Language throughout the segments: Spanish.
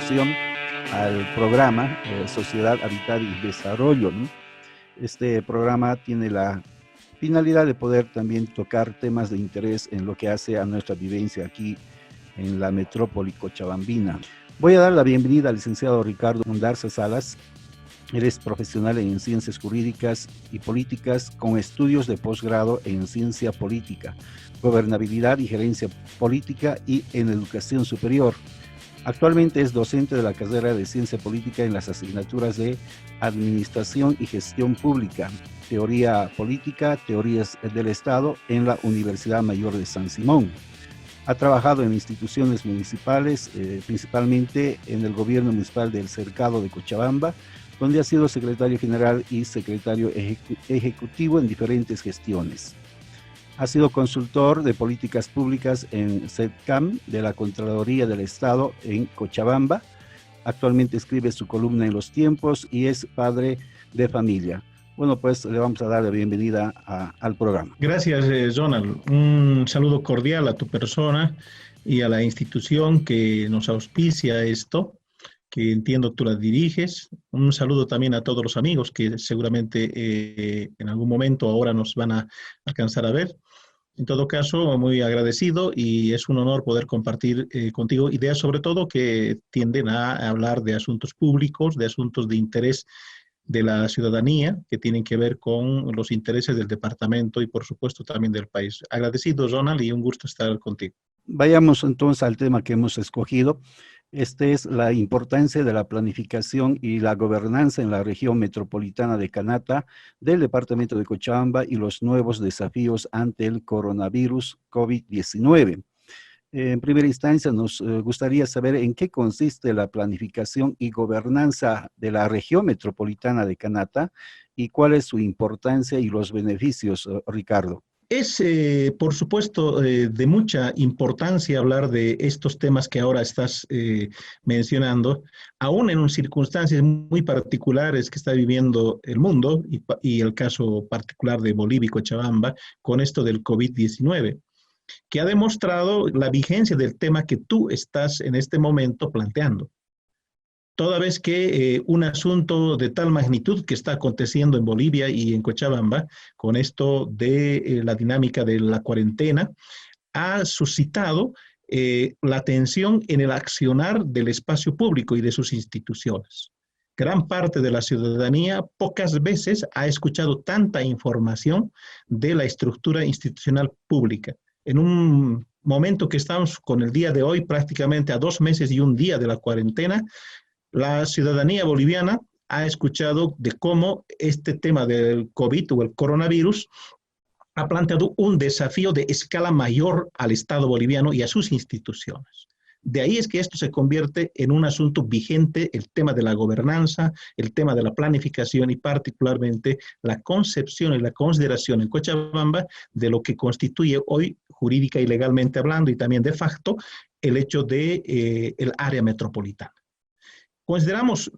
introducción al programa Sociedad, Habitat y Desarrollo, ¿no? Este programa tiene la finalidad de poder también tocar temas de interés en lo que hace a nuestra vivencia aquí en la metrópoli cochabambina. Voy a dar la bienvenida al licenciado Ricardo Mundarza Salas. Él es profesional en ciencias jurídicas y políticas con estudios de posgrado en ciencia política, gobernabilidad y gerencia política y en educación superior. Actualmente es docente de la carrera de ciencia política en las asignaturas de administración y gestión pública, teoría política, teorías del Estado en la Universidad Mayor de San Simón. Ha trabajado en instituciones municipales, principalmente en el gobierno municipal del Cercado de Cochabamba, donde ha sido secretario general y secretario ejecutivo en diferentes gestiones. Ha sido consultor de políticas públicas en CEDCAM de la Contraloría del Estado en Cochabamba. Actualmente escribe su columna en Los Tiempos y es padre de familia. Bueno, pues le vamos a dar la bienvenida al programa. Gracias, Donald. Un saludo cordial a tu persona y a la institución que nos auspicia esto, que entiendo tú la diriges. Un saludo también a todos los amigos que seguramente en algún momento ahora nos van a alcanzar a ver. En todo caso, muy agradecido y es un honor poder compartir contigo ideas sobre todo que tienden a hablar de asuntos públicos, de asuntos de interés de la ciudadanía que tienen que ver con los intereses del departamento y por supuesto también del país. Agradecido, Ronald, y un gusto estar contigo. Vayamos entonces al tema que hemos escogido. Este es la importancia de la planificación y la gobernanza en la región metropolitana de Canata del departamento de Cochabamba y los nuevos desafíos ante el coronavirus COVID-19. En primera instancia, nos gustaría saber en qué consiste la planificación y gobernanza de la región metropolitana de Canata y cuál es su importancia y los beneficios, Ricardo. Es, por supuesto, de mucha importancia hablar de estos temas que ahora estás mencionando, aún en circunstancias muy particulares que está viviendo el mundo y el caso particular de Bolivia y Cochabamba con esto del COVID-19, que ha demostrado la vigencia del tema que tú estás en este momento planteando. Toda vez que un asunto de tal magnitud que está aconteciendo en Bolivia y en Cochabamba, con esto de la dinámica de la cuarentena, ha suscitado la atención en el accionar del espacio público y de sus instituciones. Gran parte de la ciudadanía pocas veces ha escuchado tanta información de la estructura institucional pública. En un momento que estamos con el día de hoy, prácticamente a 2 meses y un día de la cuarentena, la ciudadanía boliviana ha escuchado de cómo este tema del COVID o el coronavirus ha planteado un desafío de escala mayor al Estado boliviano y a sus instituciones. De ahí es que esto se convierte en un asunto vigente, el tema de la gobernanza, el tema de la planificación y particularmente la concepción y la consideración en Cochabamba de lo que constituye hoy jurídica y legalmente hablando y también de facto el hecho de el área metropolitana. Consideramos,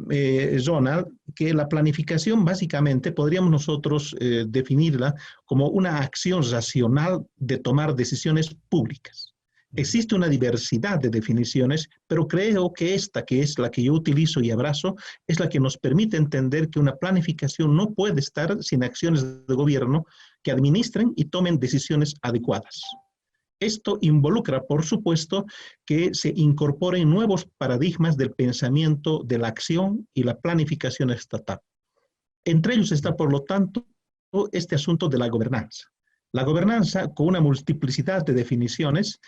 Ronald, que la planificación básicamente podríamos nosotros definirla como una acción racional de tomar decisiones públicas. Existe una diversidad de definiciones, pero creo que esta, que es la que yo utilizo y abrazo, es la que nos permite entender que una planificación no puede estar sin acciones de gobierno que administren y tomen decisiones adecuadas. Esto involucra, por supuesto, que se incorporen nuevos paradigmas del pensamiento, de la acción y la planificación estatal. Entre ellos está, por lo tanto, este asunto de la gobernanza. La gobernanza, con una multiplicidad de definiciones,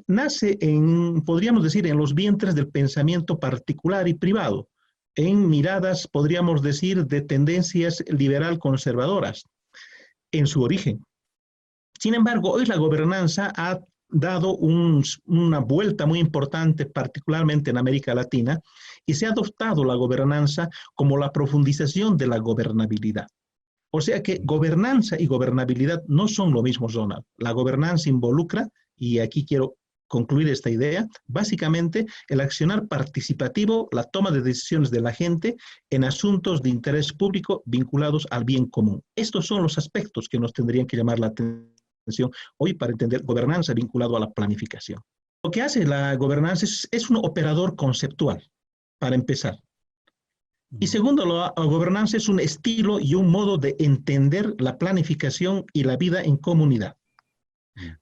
nace en, podríamos decir, en los vientres del pensamiento particular y privado, en miradas, podríamos decir, de tendencias liberal-conservadoras, en su origen. Sin embargo, hoy la gobernanza ha dado una vuelta muy importante, particularmente en América Latina, y se ha adoptado la gobernanza como la profundización de la gobernabilidad. O sea que gobernanza y gobernabilidad no son lo mismo, Ronald. La gobernanza involucra, y aquí quiero concluir esta idea, básicamente el accionar participativo, la toma de decisiones de la gente en asuntos de interés público vinculados al bien común. Estos son los aspectos que nos tendrían que llamar la atención hoy para entender gobernanza vinculado a la planificación. Lo que hace la gobernanza es un operador conceptual. para empezar. Y segundo, la gobernanza es un estilo y un modo de entender la planificación y la vida en comunidad.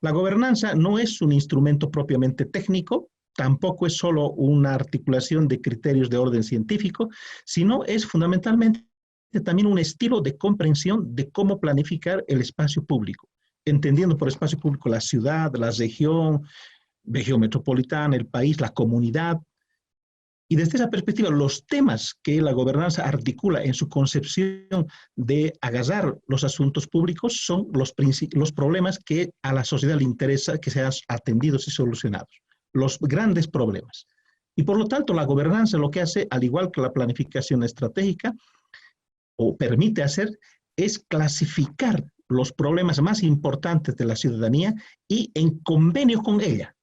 La gobernanza no es un instrumento propiamente técnico, tampoco es solo una articulación de criterios de orden científico, sino es fundamentalmente también un estilo de comprensión de cómo planificar el espacio público, entendiendo por espacio público la ciudad, la región metropolitana, el país, la comunidad. Y desde esa perspectiva, los temas que la gobernanza articula en su concepción de agarrar los asuntos públicos son los problemas que a la sociedad le interesa que sean atendidos y solucionados, los grandes problemas. Y por lo tanto, la gobernanza lo que hace, al igual que la planificación estratégica, o permite hacer, es clasificar los problemas más importantes de la ciudadanía y en convenio con ella.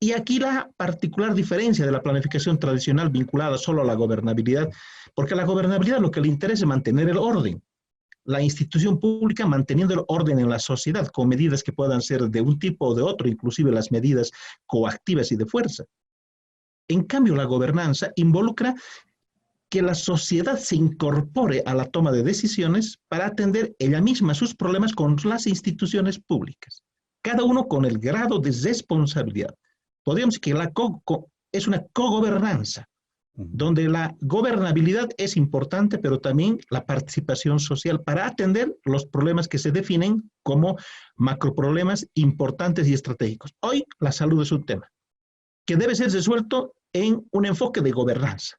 Y aquí la particular diferencia de la planificación tradicional vinculada solo a la gobernabilidad, porque a la gobernabilidad lo que le interesa es mantener el orden, la institución pública manteniendo el orden en la sociedad con medidas que puedan ser de un tipo o de otro, inclusive las medidas coactivas y de fuerza. En cambio, la gobernanza involucra que la sociedad se incorpore a la toma de decisiones para atender ella misma sus problemas con las instituciones públicas, cada uno con el grado de responsabilidad. Podríamos decir que es una cogobernanza, donde la gobernabilidad es importante, pero también la participación social para atender los problemas que se definen como macroproblemas importantes y estratégicos. Hoy la salud es un tema que debe ser resuelto en un enfoque de gobernanza.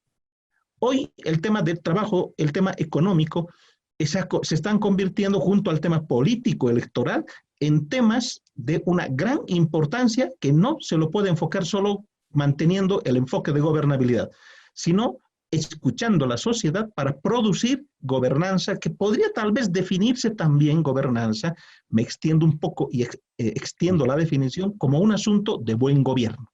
Hoy el tema del trabajo, el tema económico, se están convirtiendo junto al tema político electoral en temas de una gran importancia que no se lo puede enfocar solo manteniendo el enfoque de gobernabilidad, sino escuchando a la sociedad para producir gobernanza que podría tal vez definirse también gobernanza, me extiendo un poco y extiendo la definición como un asunto de buen gobierno.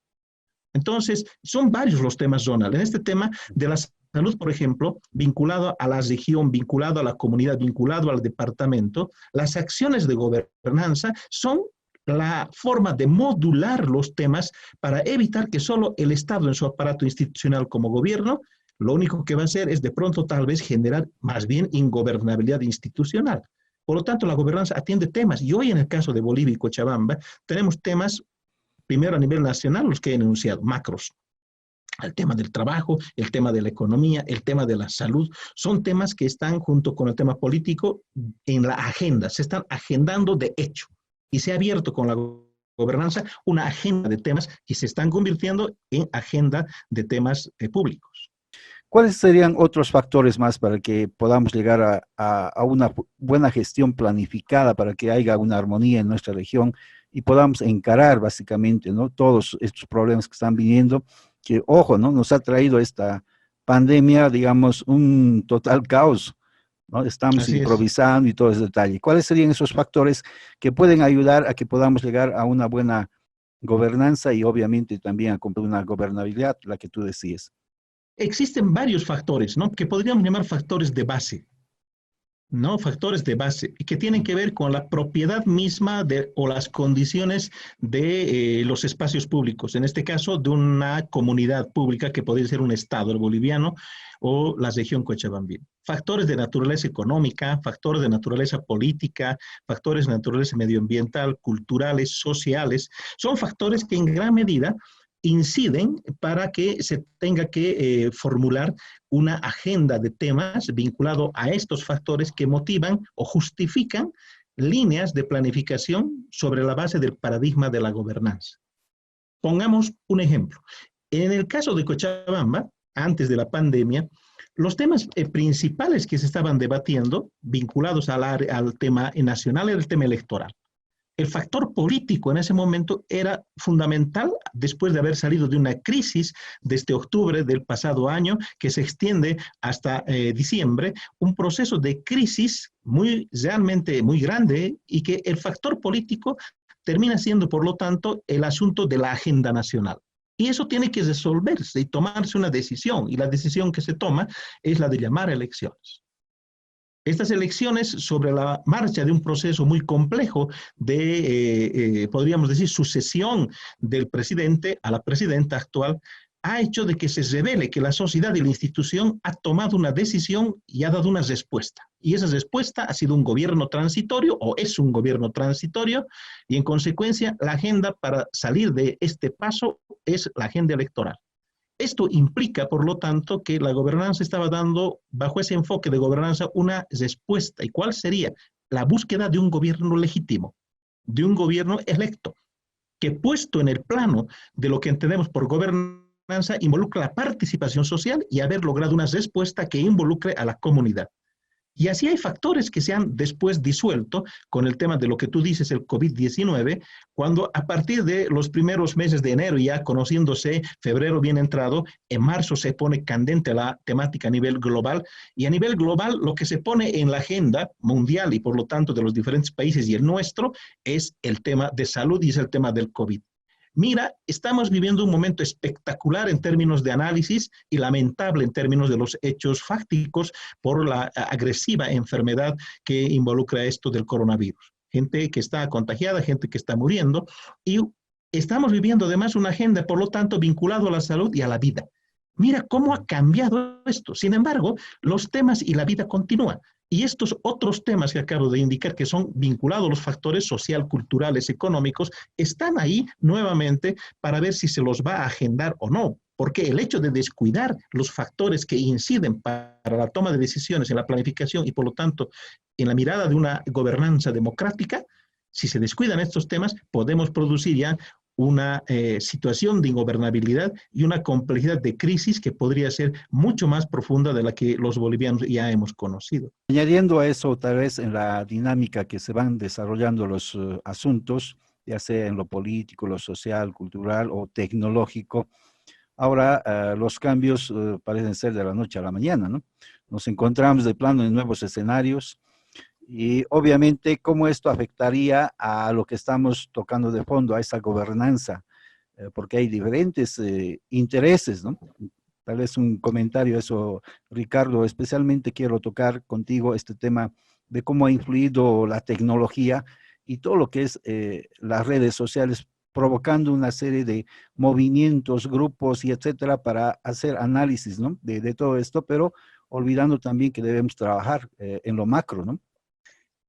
Entonces, son varios los temas zonales. En este tema de la salud, por ejemplo, vinculado a la región, vinculado a la comunidad, vinculado al departamento, las acciones de gobernanza son la forma de modular los temas para evitar que solo el Estado en su aparato institucional como gobierno, lo único que va a hacer es de pronto tal vez generar más bien ingobernabilidad institucional. Por lo tanto, la gobernanza atiende temas, y hoy en el caso de Bolivia y Cochabamba, tenemos temas, primero a nivel nacional, los que he enunciado, macros. El tema del trabajo, el tema de la economía, el tema de la salud, son temas que están junto con el tema político en la agenda, se están agendando de hecho. Y se ha abierto con la gobernanza una agenda de temas que se están convirtiendo en agenda de temas públicos. ¿Cuáles serían otros factores más para que podamos llegar a una buena gestión planificada, para que haya una armonía en nuestra región y podamos encarar básicamente, ¿no?, todos estos problemas que están viniendo, que, ojo, ¿no?, nos ha traído esta pandemia, digamos, un total caos, ¿no? Estamos Así improvisando y todo ese detalle. ¿Cuáles serían esos factores que pueden ayudar a que podamos llegar a una buena gobernanza y obviamente también a una gobernabilidad, la que tú decías? Existen varios factores, ¿no?, que podríamos llamar factores de base, ¿no? Factores de base y que tienen que ver con la propiedad misma o las condiciones de los espacios públicos, en este caso de una comunidad pública que podría ser un estado, el boliviano o la región cochabambina. Factores de naturaleza económica, factores de naturaleza política, factores de naturaleza medioambiental, culturales, sociales, son factores que en gran medida inciden para que se tenga que formular una agenda de temas vinculado a estos factores que motivan o justifican líneas de planificación sobre la base del paradigma de la gobernanza. Pongamos un ejemplo. En el caso de Cochabamba, antes de la pandemia, los temas principales que se estaban debatiendo vinculados al tema nacional era el tema electoral. El factor político en ese momento era fundamental después de haber salido de una crisis desde octubre del pasado año que se extiende hasta diciembre, un proceso de crisis realmente muy grande y que el factor político termina siendo, por lo tanto, el asunto de la agenda nacional. Y eso tiene que resolverse y tomarse una decisión, y la decisión que se toma es la de llamar a elecciones. Estas elecciones sobre la marcha de un proceso muy complejo de, podríamos decir, sucesión del presidente a la presidenta actual, ha hecho de que se revele que la sociedad y la institución ha tomado una decisión y ha dado una respuesta. Y esa respuesta ha sido un gobierno transitorio o es un gobierno transitorio y en consecuencia la agenda para salir de este paso es la agenda electoral. Esto implica, por lo tanto, que la gobernanza estaba dando, bajo ese enfoque de gobernanza, una respuesta. ¿Y cuál sería? La búsqueda de un gobierno legítimo, de un gobierno electo, que puesto en el plano de lo que entendemos por gobernanza, involucra la participación social y haber logrado una respuesta que involucre a la comunidad. Y así hay factores que se han después disuelto con el tema de lo que tú dices, el COVID-19, cuando a partir de los primeros meses de enero, ya conociéndose febrero bien entrado, en marzo se pone candente la temática a nivel global, y a nivel global lo que se pone en la agenda mundial y por lo tanto de los diferentes países y el nuestro es el tema de salud y es el tema del COVID. Mira, estamos viviendo un momento espectacular en términos de análisis y lamentable en términos de los hechos fácticos por la agresiva enfermedad que involucra esto del coronavirus. Gente que está contagiada, gente que está muriendo y estamos viviendo además una agenda, por lo tanto, vinculado a la salud y a la vida. Mira cómo ha cambiado esto. Sin embargo, los temas y la vida continúan. Y estos otros temas que acabo de indicar, que son vinculados a los factores social, culturales, económicos, están ahí nuevamente para ver si se los va a agendar o no. Porque el hecho de descuidar los factores que inciden para la toma de decisiones en la planificación y por lo tanto en la mirada de una gobernanza democrática, si se descuidan estos temas, podemos producir ya una situación de ingobernabilidad y una complejidad de crisis que podría ser mucho más profunda de la que los bolivianos ya hemos conocido. Añadiendo a eso, tal vez en la dinámica que se van desarrollando los asuntos, ya sea en lo político, lo social, cultural o tecnológico, ahora los cambios parecen ser de la noche a la mañana, ¿no? Nos encontramos de plano en nuevos escenarios y obviamente cómo esto afectaría a lo que estamos tocando de fondo, a esa gobernanza, porque hay diferentes intereses, ¿no? Tal vez un comentario a eso, Ricardo. Especialmente quiero tocar contigo este tema de cómo ha influido la tecnología y todo lo que es las redes sociales, provocando una serie de movimientos, grupos y etcétera para hacer análisis, ¿no? de todo esto, pero olvidando también que debemos trabajar en lo macro, ¿no?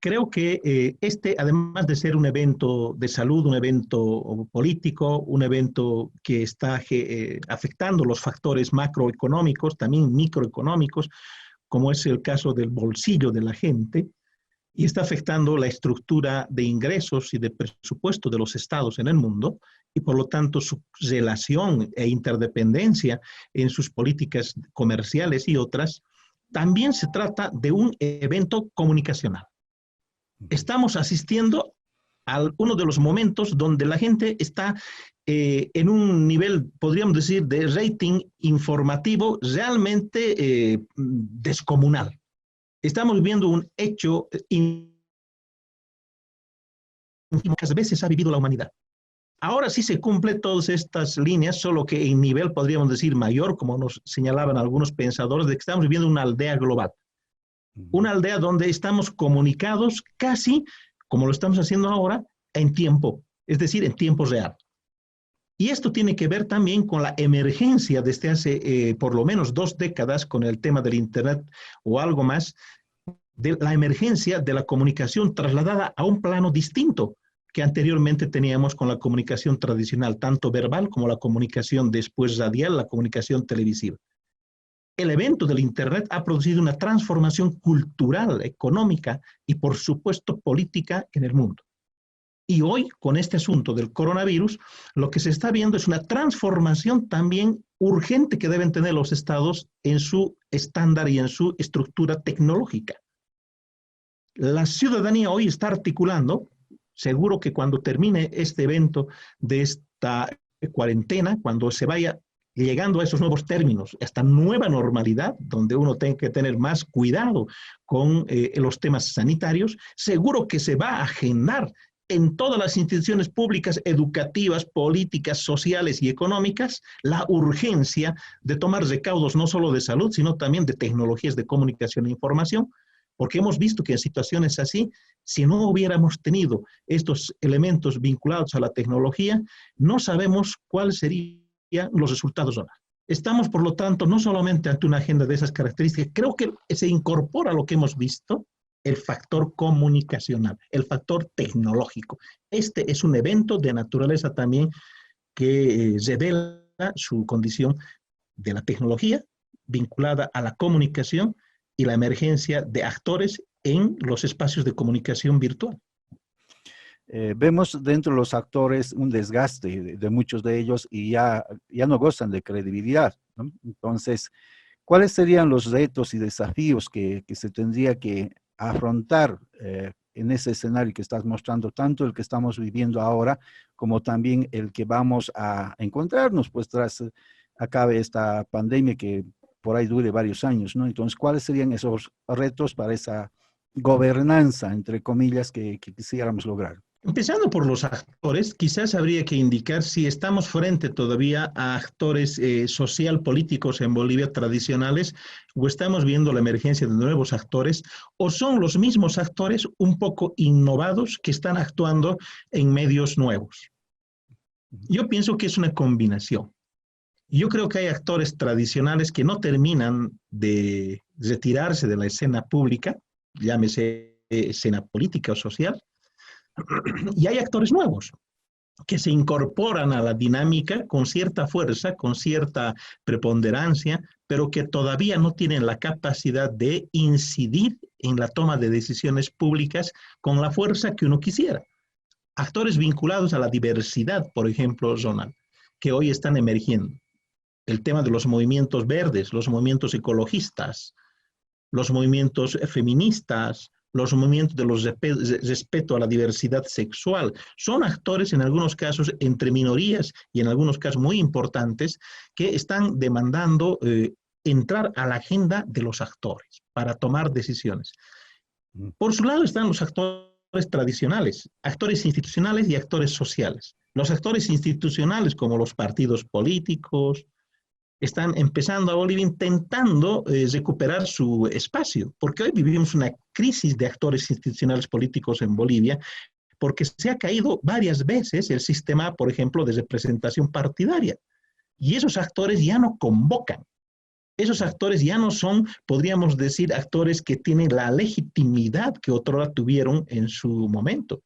Creo que este, además de ser un evento de salud, un evento político, un evento que está afectando los factores macroeconómicos, también microeconómicos, como es el caso del bolsillo de la gente, y está afectando la estructura de ingresos y de presupuesto de los estados en el mundo, y por lo tanto su relación e interdependencia en sus políticas comerciales y otras, también se trata de un evento comunicacional. Estamos asistiendo a uno de los momentos donde la gente está en un nivel, podríamos decir, de rating informativo realmente descomunal. Estamos viendo un hecho muchas veces ha vivido la humanidad. Ahora sí se cumplen todas estas líneas, solo que en nivel, podríamos decir, mayor, como nos señalaban algunos pensadores, de que estamos viviendo una aldea global. Una aldea donde estamos comunicados casi, como lo estamos haciendo ahora, en tiempo, es decir, en tiempo real. Y esto tiene que ver también con la emergencia desde hace por lo menos 2 décadas con el tema del Internet o algo más, de la emergencia de la comunicación trasladada a un plano distinto que anteriormente teníamos con la comunicación tradicional, tanto verbal como la comunicación después radial, la comunicación televisiva. El evento del Internet ha producido una transformación cultural, económica y, por supuesto, política en el mundo. Y hoy, con este asunto del coronavirus, lo que se está viendo es una transformación también urgente que deben tener los estados en su estándar y en su estructura tecnológica. La ciudadanía hoy está articulando, seguro que cuando termine este evento de esta cuarentena, cuando se vaya llegando a esos nuevos términos, a esta nueva normalidad, donde uno tiene que tener más cuidado con los temas sanitarios, seguro que se va a agendar en todas las instituciones públicas, educativas, políticas, sociales y económicas, la urgencia de tomar recaudos no solo de salud, sino también de tecnologías de comunicación e información, porque hemos visto que en situaciones así, si no hubiéramos tenido estos elementos vinculados a la tecnología, no sabemos cuáles serían los resultados o no. Estamos, por lo tanto, no solamente ante una agenda de esas características, creo que se incorpora lo que hemos visto, el factor comunicacional, el factor tecnológico. Este es un evento de naturaleza también que revela su condición de la tecnología vinculada a la comunicación y la emergencia de actores en los espacios de comunicación virtual. Vemos dentro de los actores un desgaste de muchos de ellos y ya no gozan de credibilidad, ¿no? Entonces, ¿cuáles serían los retos y desafíos que se tendría que afrontar en ese escenario que estás mostrando, tanto el que estamos viviendo ahora como también el que vamos a encontrarnos pues tras acabe esta pandemia que por ahí dure varios años, ¿no? Entonces, ¿cuáles serían esos retos para esa gobernanza, entre comillas, que quisiéramos lograr? Empezando por los actores, quizás habría que indicar si estamos frente todavía a actores social políticos en Bolivia tradicionales o estamos viendo la emergencia de nuevos actores o son los mismos actores un poco innovados que están actuando en medios nuevos. Yo pienso que es una combinación. Yo creo que hay actores tradicionales que no terminan de retirarse de la escena pública, llámese escena política o social, y hay actores nuevos que se incorporan a la dinámica con cierta fuerza, con cierta preponderancia, pero que todavía no tienen la capacidad de incidir en la toma de decisiones públicas con la fuerza que uno quisiera. Actores vinculados a la diversidad, por ejemplo, zonal, que hoy están emergiendo. El tema de los movimientos verdes, los movimientos ecologistas, los movimientos feministas, los movimientos de los respeto a la diversidad sexual. Son actores en algunos casos entre minorías y en algunos casos muy importantes que están demandando entrar a la agenda de los actores para tomar decisiones. Por su lado están los actores tradicionales, actores institucionales y actores sociales. Los actores institucionales como los partidos políticos, están empezando a Bolivia intentando recuperar su espacio, porque hoy vivimos una crisis de actores institucionales políticos en Bolivia, porque se ha caído varias veces el sistema, por ejemplo, de representación partidaria, y esos actores ya no convocan. Esos actores ya no son, podríamos decir, actores que tienen la legitimidad que otrora tuvieron en su momento.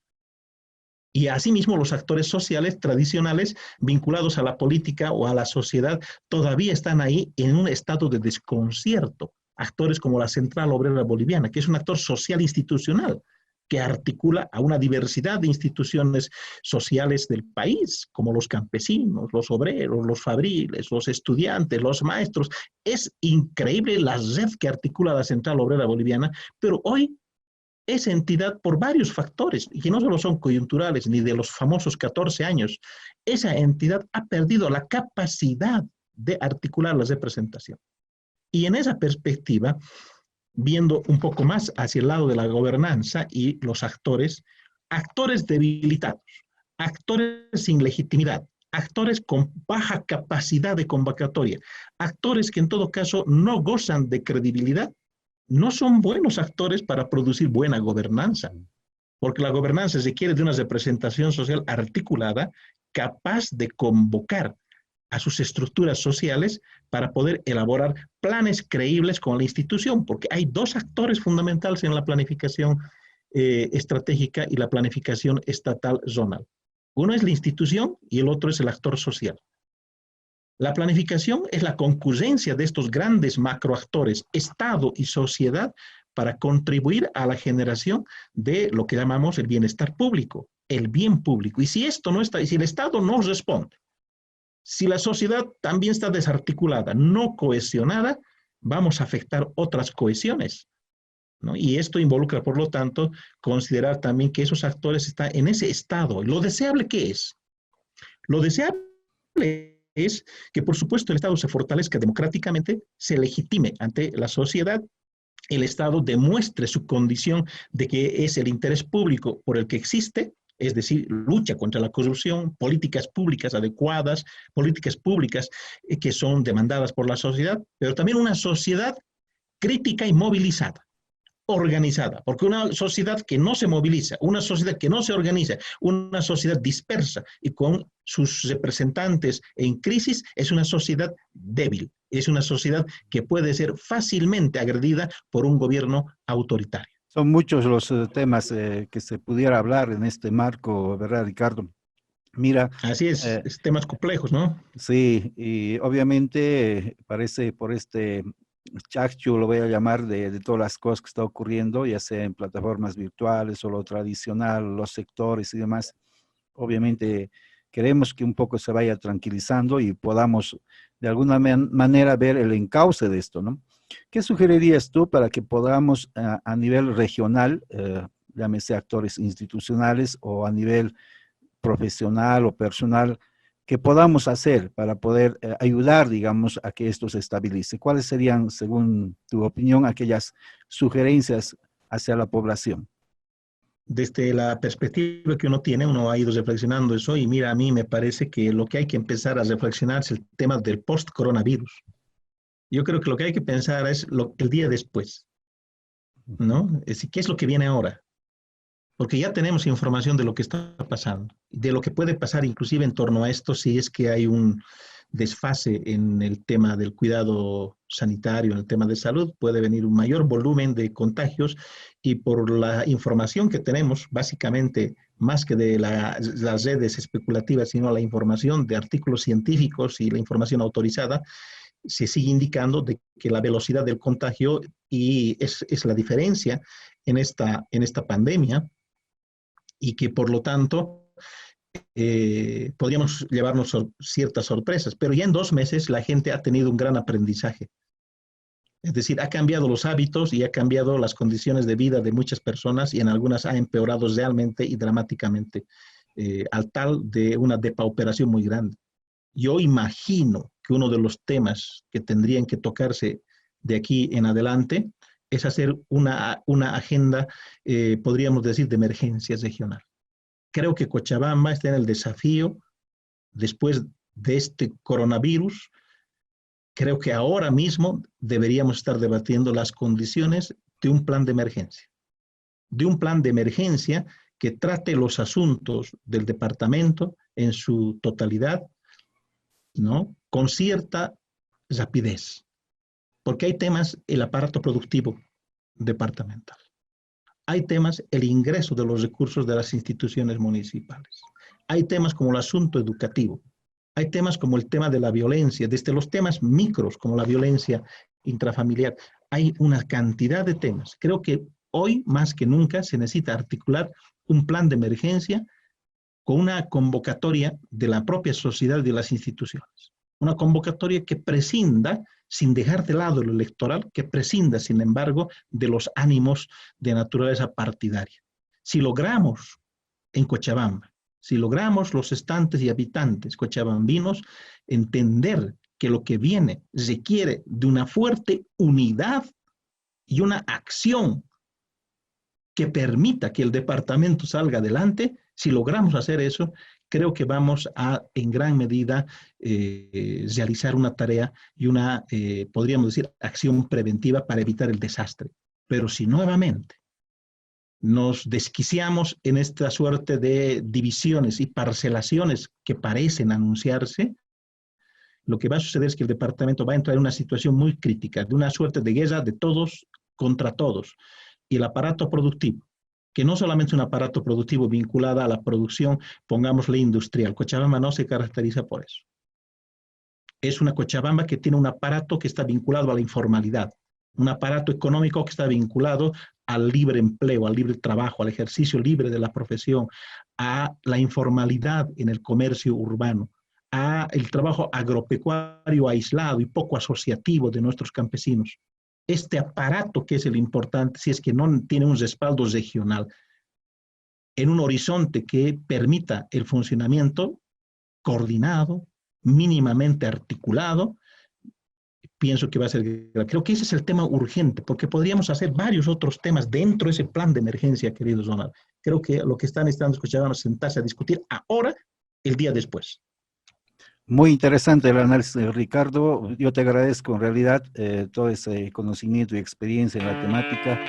Y asimismo los actores sociales tradicionales vinculados a la política o a la sociedad todavía están ahí en un estado de desconcierto. Actores como la Central Obrera Boliviana, que es un actor social institucional, que articula a una diversidad de instituciones sociales del país, como los campesinos, los obreros, los fabriles, los estudiantes, los maestros. Es increíble la red que articula la Central Obrera Boliviana, pero hoy esa entidad, por varios factores, y que no solo son coyunturales, ni de los famosos 14 años, esa entidad ha perdido la capacidad de articular la representación. Y en esa perspectiva, viendo un poco más hacia el lado de la gobernanza y los actores, actores debilitados, actores sin legitimidad, actores con baja capacidad de convocatoria, actores que en todo caso no gozan de credibilidad, no son buenos actores para producir buena gobernanza, porque la gobernanza requiere de una representación social articulada, capaz de convocar a sus estructuras sociales para poder elaborar planes creíbles con la institución, porque hay dos actores fundamentales en la planificación estratégica y la planificación estatal zonal. Uno es la institución y el otro es el actor social. La planificación es la concurrencia de estos grandes macroactores, Estado y sociedad, para contribuir a la generación de lo que llamamos el bienestar público, el bien público. Y si esto no está, y si el Estado no responde, si la sociedad también está desarticulada, no cohesionada, vamos a afectar otras cohesiones, ¿no? Y esto involucra, por lo tanto, considerar también que esos actores están en ese estado. ¿Lo deseable qué es? Lo deseable es que, por supuesto, el Estado se fortalezca democráticamente, se legitime ante la sociedad, el Estado demuestre su condición de que es el interés público por el que existe, es decir, lucha contra la corrupción, políticas públicas adecuadas, políticas públicas que son demandadas por la sociedad, pero también una sociedad crítica y movilizada. organizada, porque una sociedad que no se moviliza, una sociedad que no se organiza, una sociedad dispersa y con sus representantes en crisis, es una sociedad débil, es una sociedad que puede ser fácilmente agredida por un gobierno autoritario. Son muchos los temas que se pudiera hablar en este marco, ¿verdad, Ricardo? Mira, Así eh, es temas complejos, ¿no? sí, y obviamente parece por este chachu, lo voy a llamar, de todas las cosas que está ocurriendo, ya sea en plataformas virtuales o lo tradicional, los sectores y demás, obviamente queremos que un poco se vaya tranquilizando y podamos de alguna manera ver el encauce de esto, ¿no? ¿Qué sugerirías tú para que podamos a nivel regional, llámese actores institucionales o a nivel profesional o personal, que podamos hacer para poder ayudar, digamos, a que esto se estabilice? ¿Cuáles serían, según tu opinión, aquellas sugerencias hacia la población? Desde la perspectiva que uno tiene, uno ha ido reflexionando eso y mira, a mí me parece que lo que hay que empezar a reflexionar es el tema del post-coronavirus. Yo creo que lo que hay que pensar es el día después, ¿no? Es decir, ¿qué es lo que viene ahora? Porque ya tenemos información de lo que está pasando, de lo que puede pasar inclusive en torno a esto si es que hay un desfase en el tema del cuidado sanitario, en el tema de salud, puede venir un mayor volumen de contagios y por la información que tenemos, básicamente, más que de las redes especulativas, sino la información de artículos científicos y la información autorizada, se sigue indicando de que la velocidad del contagio y es la diferencia en esta pandemia y que por lo tanto podríamos llevarnos ciertas sorpresas, pero ya en 2 meses la gente ha tenido un gran aprendizaje. Es decir, ha cambiado los hábitos y ha cambiado las condiciones de vida de muchas personas y en algunas ha empeorado realmente y dramáticamente, al tal de una depauperación muy grande. Yo imagino que uno de los temas que tendrían que tocarse de aquí en adelante es hacer una agenda, podríamos decir, de emergencia regional. Creo que Cochabamba está en el desafío después de este coronavirus. Creo que ahora mismo deberíamos estar debatiendo las condiciones de un plan de emergencia. De un plan de emergencia que trate los asuntos del departamento en su totalidad, ¿no? Con cierta rapidez. Porque hay temas, el aparato productivo departamental. Hay temas, el ingreso de los recursos de las instituciones municipales. Hay temas como el asunto educativo. Hay temas como el tema de la violencia, desde los temas micros como la violencia intrafamiliar. Hay una cantidad de temas. Creo que hoy más que nunca se necesita articular un plan de emergencia con una convocatoria de la propia sociedad y de las instituciones. Una convocatoria que prescinda, sin dejar de lado lo electoral, que prescinda, sin embargo, de los ánimos de naturaleza partidaria. Si logramos en Cochabamba, si logramos los estantes y habitantes cochabambinos entender que lo que viene requiere de una fuerte unidad y una acción que permita que el departamento salga adelante, si logramos hacer eso, creo que vamos a, en gran medida, realizar una tarea y una, podríamos decir, acción preventiva para evitar el desastre. Pero si nuevamente nos desquiciamos en esta suerte de divisiones y parcelaciones que parecen anunciarse, lo que va a suceder es que el departamento va a entrar en una situación muy crítica, de una suerte de guerra de todos contra todos. Y el aparato productivo, que no solamente es un aparato productivo vinculado a la producción, pongámosle industrial. Cochabamba no se caracteriza por eso. Es una Cochabamba que tiene un aparato que está vinculado a la informalidad, un aparato económico que está vinculado al libre empleo, al libre trabajo, al ejercicio libre de la profesión, a la informalidad en el comercio urbano, a el trabajo agropecuario aislado y poco asociativo de nuestros campesinos. Este aparato que es el importante, si es que no tiene un respaldo regional, en un horizonte que permita el funcionamiento coordinado, mínimamente articulado, pienso que va a ser, creo que ese es el tema urgente, porque podríamos hacer varios otros temas dentro de ese plan de emergencia, querido Donald. Creo que lo que están necesitando escuchar es sentarse a discutir ahora, el día después. Muy interesante el análisis, Ricardo. Yo te agradezco en realidad todo ese conocimiento y experiencia en la temática.